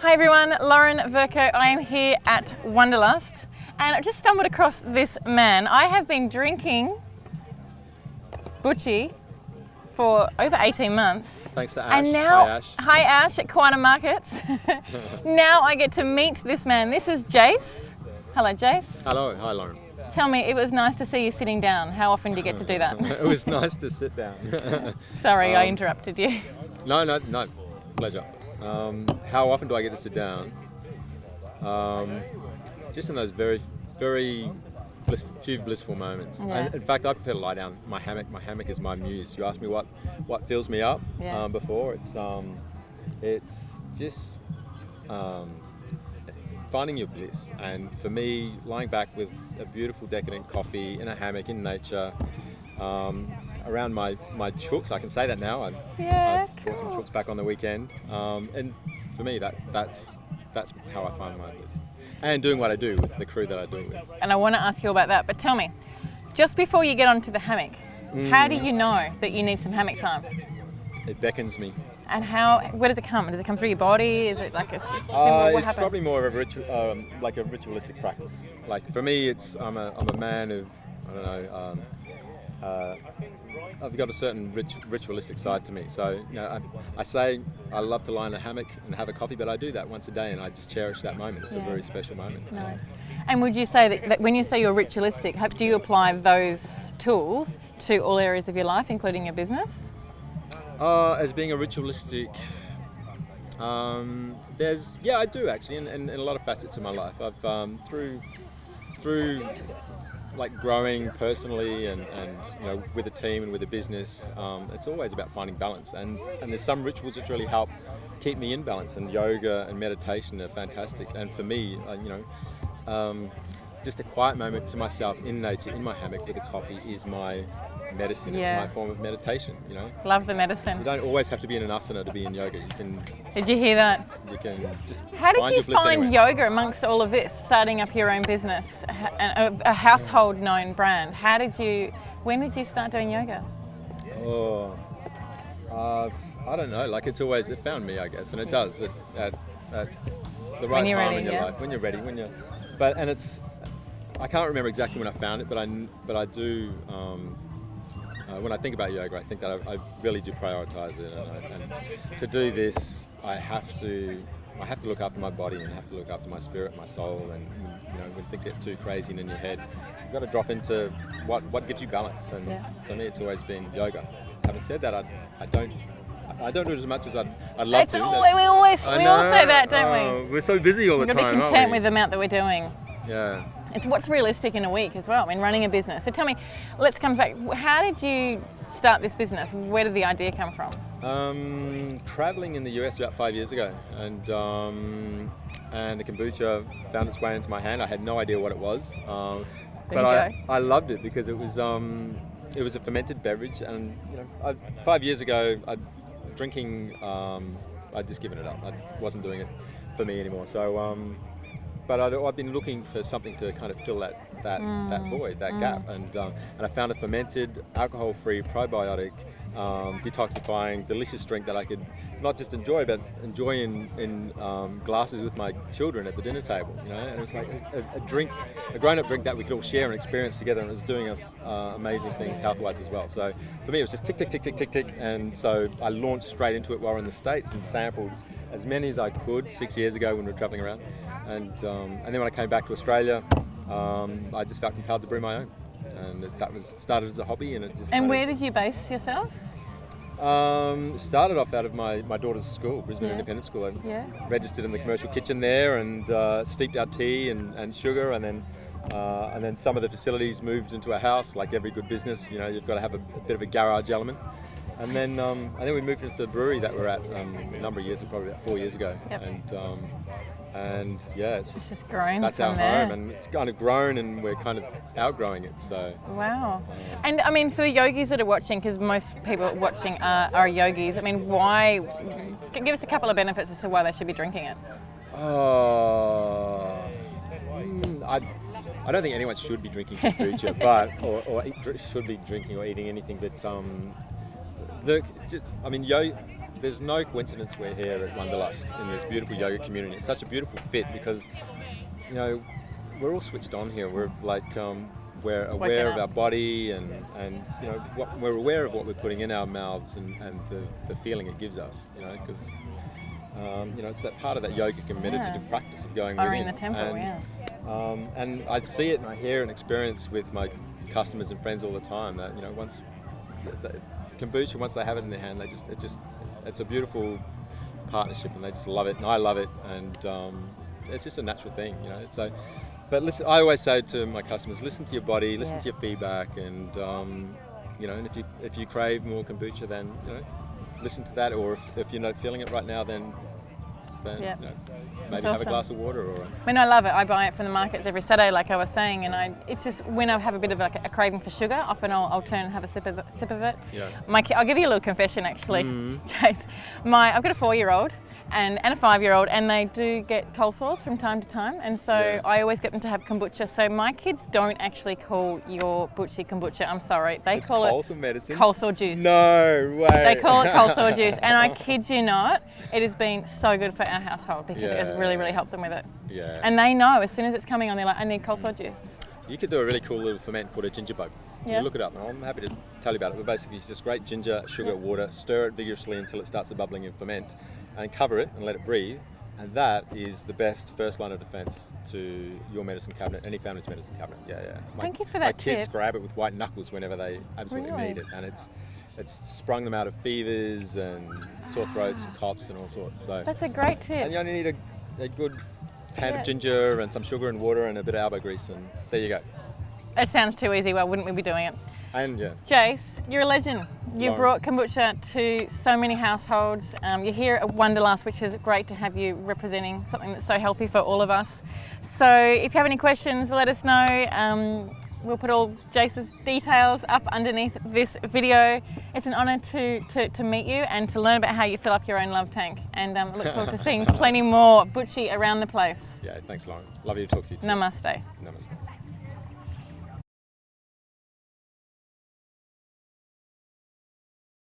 Hi everyone, Lauren Vercoe. I am here at Wanderlust and I've just stumbled across this man. I have been drinking Buchi for over 18 months. Thanks to Ash. And now, Hi Ash at Kiwana Markets. Now I get to meet this man. This is Jace. Hello Jace. Hello, hi Lauren. Tell me, it was nice to see you sitting down. How often do you get to do that? It was nice to sit down. Sorry, I interrupted you. No, pleasure. How often do I get to sit down? Just in those very few blissful moments. Yeah. And in fact, I prefer to lie down. My hammock is my muse. You asked me what fills me up before. It's just finding your bliss. And for me, lying back with a beautiful decadent coffee in a hammock in nature, around my chooks, I can say that now. I brought some chooks back on the weekend, and for me, that's how I find my bliss. And doing what I do with the crew that I do it with. And I want to ask you about that, but tell me, just before you get onto the hammock, how do you know that you need some hammock time? It beckons me. And where does it come? Does it come through your body? Is it like a symbol? What it's happens? probably more of a like a ritualistic practice. Like for me, I'm a man of, I don't know, I've got a certain ritualistic side to me. So I say I love to lie in a hammock and have a coffee, but I do that once a day, and I just cherish that moment. It's a very special moment. Nice. And would you say that when you say you're ritualistic, do you apply those tools to all areas of your life, including your business? As being a ritualistic, I do actually, in a lot of facets of my life. I've through like growing personally and with a team and with a business, it's always about finding balance. And there's some rituals that really help keep me in balance. And yoga and meditation are fantastic. And for me, just a quiet moment to myself in nature, in my hammock with a coffee, is my medicine. Yeah. It's my form of meditation. Love the medicine. You don't always have to be in an asana to be in yoga. You can. Did you hear that? You can just. How did you find anywhere. yoga amongst all of this? Starting up your own business, a household known brand. When did you start doing yoga? I don't know. Like it found me, I guess, and it does at the right time in your life when you're ready. I can't remember exactly when I found it, but I do. When I think about yoga, I think that I really do prioritize it, and to do this, I have to look after my body and have to look after my spirit, my soul, and when things get too crazy and in your head, you've got to drop into what gives you balance. And for me, it's always been yoga. Having said that, I don't do it as much as I'd love to. We all say that, don't we? We're so busy all the time. We've got to be content with the amount that we're doing. Yeah. It's what's realistic in a week as well. I mean, running a business. So tell me, let's come back. How did you start this business? Where did the idea come from? Traveling in the US about 5 years ago, and the kombucha found its way into my hand. I had no idea what it was, but I loved it because it was a fermented beverage, and 5 years ago, drinking. I'd just given it up. I wasn't doing it for me anymore. So. But I've been looking for something to kind of fill that void, that gap, and I found a fermented, alcohol-free, probiotic, detoxifying, delicious drink that I could not just enjoy, but enjoy in glasses with my children at the dinner table. And it was like a grown-up drink that we could all share and experience together, and it was doing us amazing things health-wise as well. So for me, it was just tick, tick, tick, tick, tick, tick, and so I launched straight into it while in the States and sampled as many as I could 6 years ago when we were traveling around. And then when I came back to Australia, I just felt compelled to brew my own, and that was started as a hobby, and it just. And where did you base yourself? Started off out of my daughter's school, Brisbane Independent School. I registered in the commercial kitchen there, and steeped our tea and sugar, and then some of the facilities moved into a house. Like every good business, you've got to have a bit of a garage element. And then we moved into the brewery that we're at a number of years, probably about 4 years ago. Yep. And it's just grown. That's our home, and it's kind of grown, and we're kind of outgrowing it. So wow. And I mean, for the yogis that are watching, because most people watching are yogis. I mean, why? Give us a couple of benefits as to why they should be drinking it. I don't think anyone should be drinking kombucha, but should be drinking or eating anything. But there's no coincidence we're here at Wanderlust in this beautiful yoga community. It's such a beautiful fit because, you know, we're all switched on here. We're like, we're aware of our body and you know, we're aware of what we're putting in our mouths and the feeling it gives us, you know, because, you know, it's that part of that yogic meditative practice of going within. Or in the temple, and I see it and I hear and experience with my customers and friends all the time that, you know, once the kombucha, once they have it in their hand, it's a beautiful partnership and they just love it and I love it, and it's just a natural thing, you know. So, but listen, I always say to my customers, listen to your body, listen to your feedback, and you know, and if you crave more kombucha, then, you know, listen to that, or if you're not feeling it right now, then you know, maybe have a glass of water. Or I mean, I love it. I buy it from the markets every Saturday, like I was saying, and it's just when I have a bit of like a craving for sugar, often I'll turn and have a sip of it. Yeah. I'll give you a little confession, actually, Chase. I've got a 4-year-old and a 5-year-old, and they do get cold sores from time to time, and so I always get them to have kombucha. So my kids don't actually call your Buchi kombucha. I'm sorry, they call it medicine. Cold sore juice. No way. They call it cold sore juice, and I kid you not, it has been so good for our household because it has really, really helped them with it. Yeah. And they know as soon as it's coming on, they're like, I need cold sore juice. You could do a really cool little ferment called a ginger bug. You look it up, and I'm happy to tell you about it. But basically, it's just great ginger, sugar, water. Stir it vigorously until it starts to bubbling and ferment, and cover it and let it breathe. And that is the best first line of defense to your medicine cabinet, any family's medicine cabinet. Yeah. Thank you for that tip. My kids grab it with white knuckles whenever they absolutely need it, and it's sprung them out of fevers and sore throats and coughs and all sorts. So that's a great tip. And you only need a good hand of ginger and some sugar and water and a bit of elbow grease, and there you go. It sounds too easy. Why wouldn't we be doing it? And Jace, you're a legend. You brought kombucha to so many households. You're here at Wanderlust, which is great to have you representing something that's so healthy for all of us. So if you have any questions, let us know. We'll put all Jace's details up underneath this video. It's an honour to meet you and to learn about how you fill up your own love tank. And I look forward to seeing plenty more Buchi around the place. Yeah, thanks, Lauren. Love you to talk to you too. Namaste. Namaste.